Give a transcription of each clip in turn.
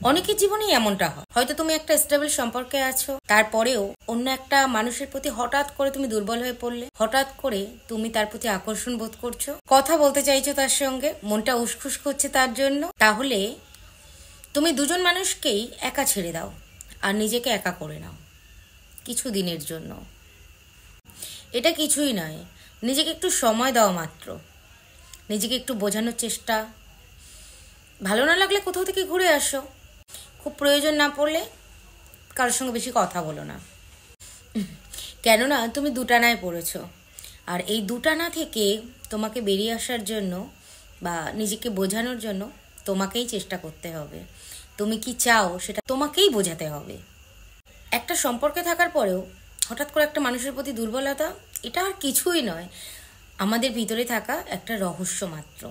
অনেকের জীবনেই এমনটা হয়। হয়তো তুমি একটা স্টেবল সম্পর্কে আছো, তারপরেও অন্য একটা মানুষের প্রতি হঠাৎ করে তুমি দুর্বল হয়ে পড়লে, হঠাৎ করে তুমি তার প্রতি আকর্ষণ বোধ করছো, কথা বলতে চাইছো তার সঙ্গে, মনটা উসখুস করছে তার জন্য। তাহলে তুমি দুজন মানুষকেই একা ছেড়ে দাও আর নিজেকে একা করে নাও কিছু দিনের জন্য। এটা কিছুই নয়, নিজেকে একটু সময় দাও মাত্র, নিজেকে একটু বোঝানোর চেষ্টা। ভালো না লাগলে কোথাও থেকে ঘুরে আসো, খুব প্রয়োজন না পড়লে কারোর সঙ্গে বেশি কথা বলো না। কেননা তুমি দুটানায় পড়েছো, আর এই দুটানা থেকে তোমাকে বেরিয়ে আসার জন্য বা নিজেকে বোঝানোর জন্য তোমাকেই চেষ্টা করতে হবে। তুমি কি চাও সেটা তোমাকেই বোঝাতে হবে। একটা সম্পর্কে থাকার পরেও হঠাৎ করে একটা মানুষের প্রতি দুর্বলতা, এটা আর কিছুই নয়, আমাদের ভিতরে থাকা একটা রহস্য মাত্র।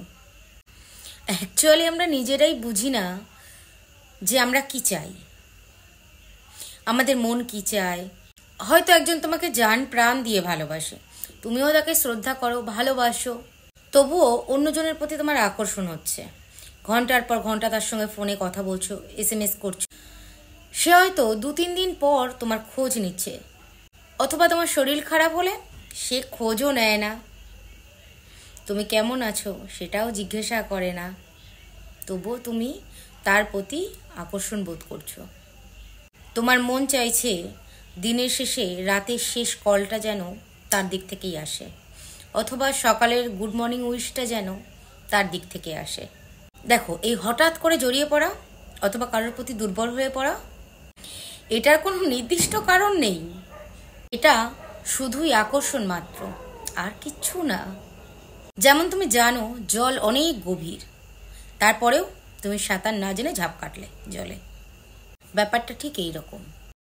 অ্যাকচুয়ালি আমরা নিজেরাই বুঝি না যে আমরা কি চাই, আমাদের মন কি চায়। হয়তো একজন তোমাকে জান প্রাণ দিয়ে ভালোবাসে, তুমিও তাকে শ্রদ্ধা করো, ভালোবাসো, তবুও অন্যজনের প্রতি তোমার আকর্ষণ হচ্ছে। ঘন্টার পর ঘন্টা তার সঙ্গে ফোনে কথা বলছো, SMS করছো। সে হয়তো 2-3 দিন পর তোমার খোঁজ নিচ্ছে, অথবা তোমার শরীর খারাপ হলে সে খোঁজও নেয় না, তুমি কেমন আছো সেটাও জিজ্ঞাসা করে না, তবুও তুমি তার প্রতি আকর্ষণ বোধ করছো। তোমার মন চাইছে দিনের শেষে রাতের শেষ কলটা যেন তার দিক থেকেই আসে, অথবা সকালের গুড মর্নিং উইশটা যেন তার দিক থেকে আসে। দেখো, এই হঠাৎ করে জড়িয়ে পড়া অথবা কারোর প্রতি দুর্বল হয়ে পড়া, এটার কোনো নির্দিষ্ট কারণ নেই। এটা শুধুই আকর্ষণ মাত্র, আর কিচ্ছু না। যেমন তুমি জানো জল অনেক গভীর, তারপরেও তুমি সাঁতার না জেনে ঝাঁপ কাটলে জলে, ব্যাপারটা ঠিক এই রকম।